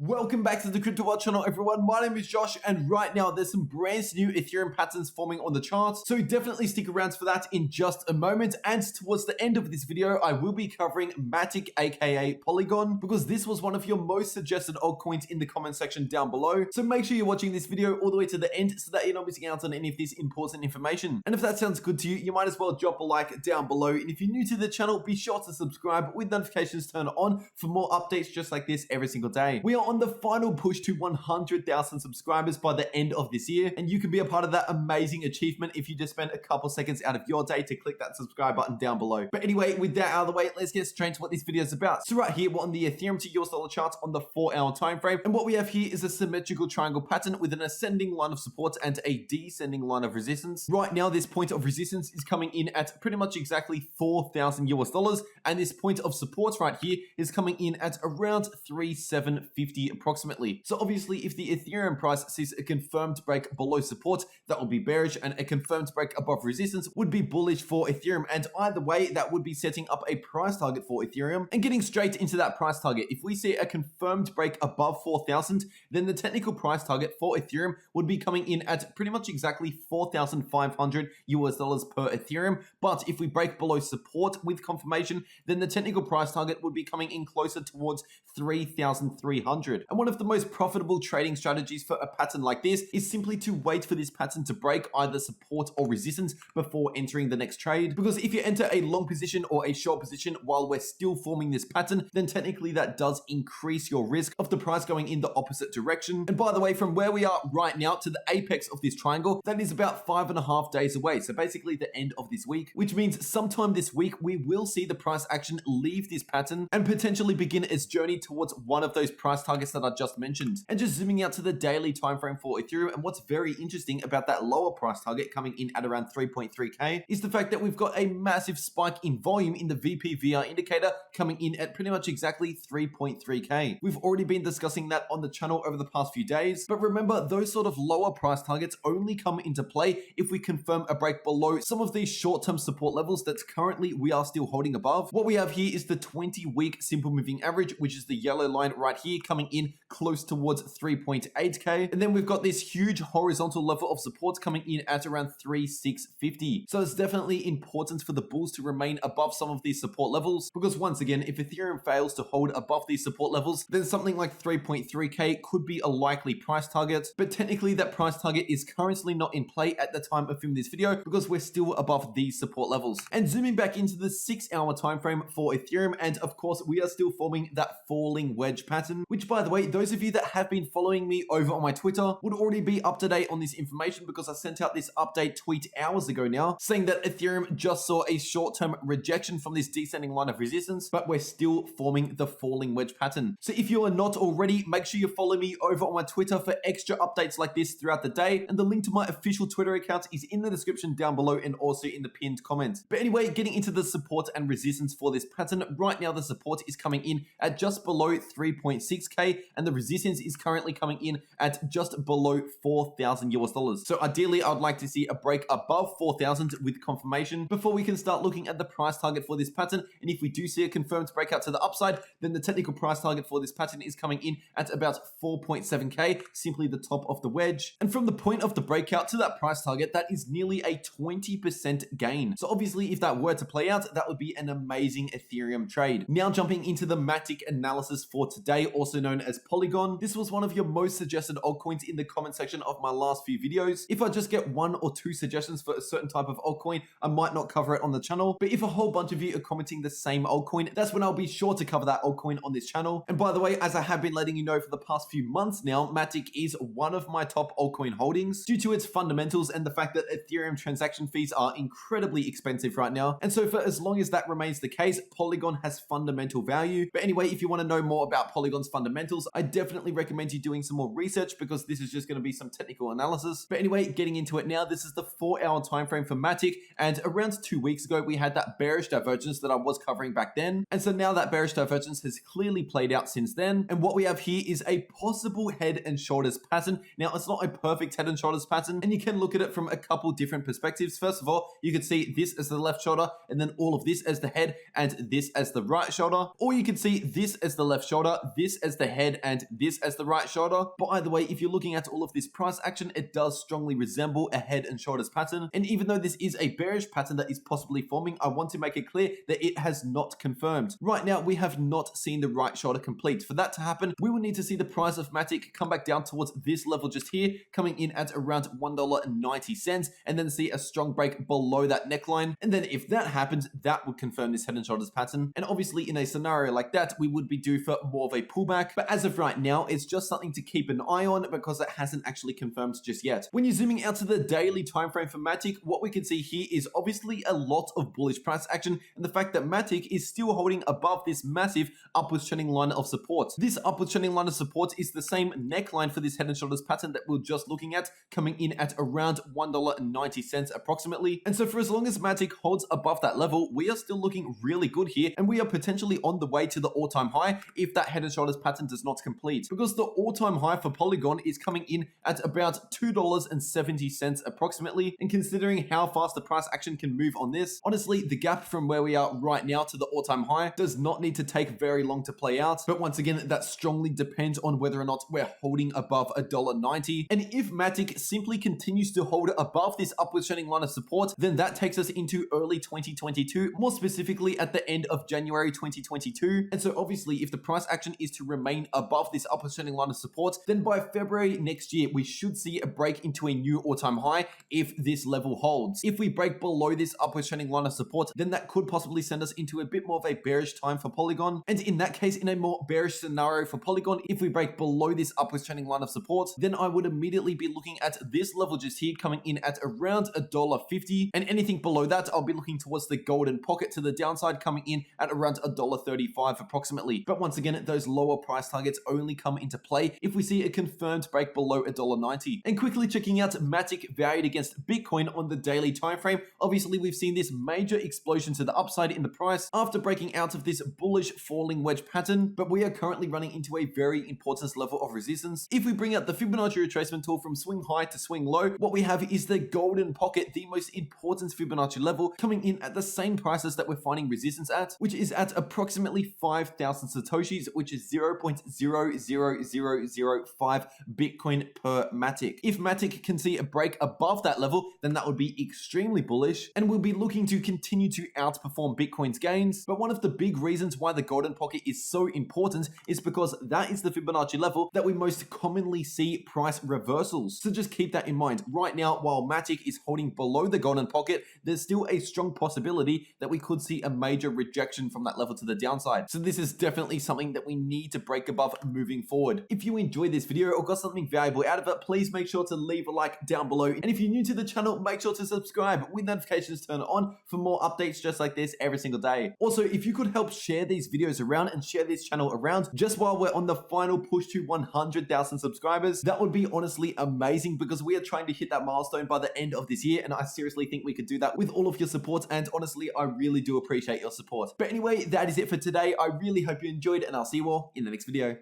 Welcome back to the Crypto World channel, everyone. My name is Josh, and right now there's some brand new Ethereum patterns forming on the charts. So definitely stick around for that in just a moment. And towards the end of this video, I will be covering MATIC, aka Polygon, because this was one of your most suggested altcoins in the comment section down below. So make sure you're watching this video all the way to the end so that you're not missing out on any of this important information. And if that sounds good to you, you might as well drop a like down below. And if you're new to the channel, be sure to subscribe with notifications turned on for more updates just like this every single day. We are on the final push to 100,000 subscribers by the end of this year, and you can be a part of that amazing achievement if you just spend a couple seconds out of your day to click that subscribe button down below. But anyway, with that out of the way, let's get straight to what this video is about. So right here, we're on the Ethereum to US dollar charts on the 4-hour time frame, and what we have here is a symmetrical triangle pattern with an ascending line of support and a descending line of resistance. Right now, this point of resistance is coming in at pretty much exactly 4,000 US dollars, and this point of support right here is coming in at around 3,750 approximately. So obviously, if the Ethereum price sees a confirmed break below support, that will be bearish, and a confirmed break above resistance would be bullish for Ethereum. And either way, that would be setting up a price target for Ethereum. And getting straight into that price target, if we see a confirmed break above 4,000, then the technical price target for Ethereum would be coming in at pretty much exactly 4,500 US dollars per Ethereum. But if we break below support with confirmation, then the technical price target would be coming in closer towards 3,300. And one of the most profitable trading strategies for a pattern like this is simply to wait for this pattern to break either support or resistance before entering the next trade. Because if you enter a long position or a short position while we're still forming this pattern, then technically that does increase your risk of the price going in the opposite direction. And by the way, from where we are right now to the apex of this triangle, that is about 5.5 days away. So basically the end of this week, which means sometime this week, we will see the price action leave this pattern and potentially begin its journey towards one of those price targets that I just mentioned. And just zooming out to the daily time frame for Ethereum, and what's very interesting about that lower price target coming in at around 3.3k is the fact that we've got a massive spike in volume in the VPVR indicator coming in at pretty much exactly 3.3k. We've already been discussing that on the channel over the past few days, but remember, those sort of lower price targets only come into play if we confirm a break below some of these short-term support levels that currently we are still holding above. What we have here is the 20-week simple moving average, which is the yellow line right here coming in close towards 3.8k, and then we've got this huge horizontal level of support coming in at around 3,650. So it's definitely important for the bulls to remain above some of these support levels, because once again, if Ethereum fails to hold above these support levels, then something like 3.3k could be a likely price target. But technically that price target is currently not in play at the time of filming this video because we're still above these support levels. And zooming back into the 6-hour time frame for Ethereum, and of course we are still forming that falling wedge pattern, which by the way, those of you that have been following me over on my Twitter would already be up to date on this information, because I sent out this update tweet hours ago now saying that Ethereum just saw a short-term rejection from this descending line of resistance, but we're still forming the falling wedge pattern. So if you are not already, make sure you follow me over on my Twitter for extra updates like this throughout the day, and the link to my official Twitter account is in the description down below and also in the pinned comment. But anyway, getting into the support and resistance for this pattern, right now the support is coming in at just below 3.6k, and the resistance is currently coming in at just below 4,000 US dollars. So ideally, I'd like to see a break above 4,000 with confirmation before we can start looking at the price target for this pattern. And if we do see a confirmed breakout to the upside, then the technical price target for this pattern is coming in at about 4.7k, simply the top of the wedge. And from the point of the breakout to that price target, that is nearly a 20% gain. So obviously, if that were to play out, that would be an amazing Ethereum trade. Now jumping into the MATIC analysis for today, also known as Polygon. This was one of your most suggested altcoins in the comment section of my last few videos. If I just get 1 or 2 suggestions for a certain type of altcoin, I might not cover it on the channel. But if a whole bunch of you are commenting the same altcoin, that's when I'll be sure to cover that altcoin on this channel. And by the way, as I have been letting you know for the past few months now, MATIC is one of my top altcoin holdings due to its fundamentals and the fact that Ethereum transaction fees are incredibly expensive right now. And so for as long as that remains the case, Polygon has fundamental value. But anyway, if you want to know more about Polygon's fundamentals, I definitely recommend you doing some more research, because this is just going to be some technical analysis. But anyway, getting into it now, this is the 4-hour time frame for MATIC, and around 2 weeks ago we had that bearish divergence that I was covering back then, and so now that bearish divergence has clearly played out since then, and what we have here is a possible head and shoulders pattern. Now it's not a perfect head and shoulders pattern, and you can look at it from a couple different perspectives. First of all, you can see this as the left shoulder, and then all of this as the head, and this as the right shoulder, or you can see this as the left shoulder, this as the head and this as the right shoulder. But either way, if you're looking at all of this price action, it does strongly resemble a head and shoulders pattern. And even though this is a bearish pattern that is possibly forming, I want to make it clear that it has not confirmed. Right now, we have not seen the right shoulder complete. For that to happen, we will need to see the price of MATIC come back down towards this level just here, coming in at around $1.90, and then see a strong break below that neckline. And then if that happens, that would confirm this head and shoulders pattern. And obviously in a scenario like that, we would be due for more of a pullback. But as of right now, it's just something to keep an eye on because it hasn't actually confirmed just yet. When you're zooming out to the daily time frame for MATIC, what we can see here is obviously a lot of bullish price action, and the fact that MATIC is still holding above this massive upwards trending line of support. This upwards trending line of support is the same neckline for this head and shoulders pattern that we're just looking at, coming in at around $1.90 approximately. And so for as long as MATIC holds above that level, we are still looking really good here, and we are potentially on the way to the all-time high if that head and shoulders pattern does not complete, because the all-time high for Polygon is coming in at about $2.70 approximately. And considering how fast the price action can move on this, honestly, the gap from where we are right now to the all-time high does not need to take very long to play out. But once again, that strongly depends on whether or not we're holding above $1.90. And if MATIC simply continues to hold above this upward trending line of support, then that takes us into early 2022, more specifically at the end of January 2022. And so obviously, if the price action is to remain above this upward trending line of support, then by February next year, we should see a break into a new all-time high if this level holds. If we break below this upward trending line of support, then that could possibly send us into a bit more of a bearish time for Polygon. And in that case, in a more bearish scenario for Polygon, if we break below this upward trending line of support, then I would immediately be looking at this level just here, coming in at around $1.50. And anything below that, I'll be looking towards the golden pocket to the downside, coming in at around $1.35 approximately. But once again, those lower price targets only come into play if we see a confirmed break below $1.90. And quickly checking out MATIC valued against Bitcoin on the daily time frame, obviously we've seen this major explosion to the upside in the price after breaking out of this bullish falling wedge pattern, but we are currently running into a very important level of resistance. If we bring out the Fibonacci retracement tool from swing high to swing low, what we have is the golden pocket, the most important Fibonacci level, coming in at the same prices that we're finding resistance at, which is at approximately 5,000 Satoshis, which is 0.00005 Bitcoin per MATIC. If MATIC can see a break above that level, then that would be extremely bullish, and we'll be looking to continue to outperform Bitcoin's gains. But one of the big reasons why the golden pocket is so important is because that is the Fibonacci level that we most commonly see price reversals. So just keep that in mind. Right now, while MATIC is holding below the golden pocket, there's still a strong possibility that we could see a major rejection from that level to the downside. So this is definitely something that we need to break above moving forward. If you enjoyed this video or got something valuable out of it, please make sure to leave a like down below. And if you're new to the channel, make sure to subscribe with notifications turned on for more updates just like this every single day. Also, if you could help share these videos around and share this channel around just while we're on the final push to 100,000 subscribers, that would be honestly amazing, because we are trying to hit that milestone by the end of this year, and I seriously think we could do that with all of your support, and honestly, I really do appreciate your support. But anyway, that is it for today. I really hope you enjoyed, and I'll see you all in the next video.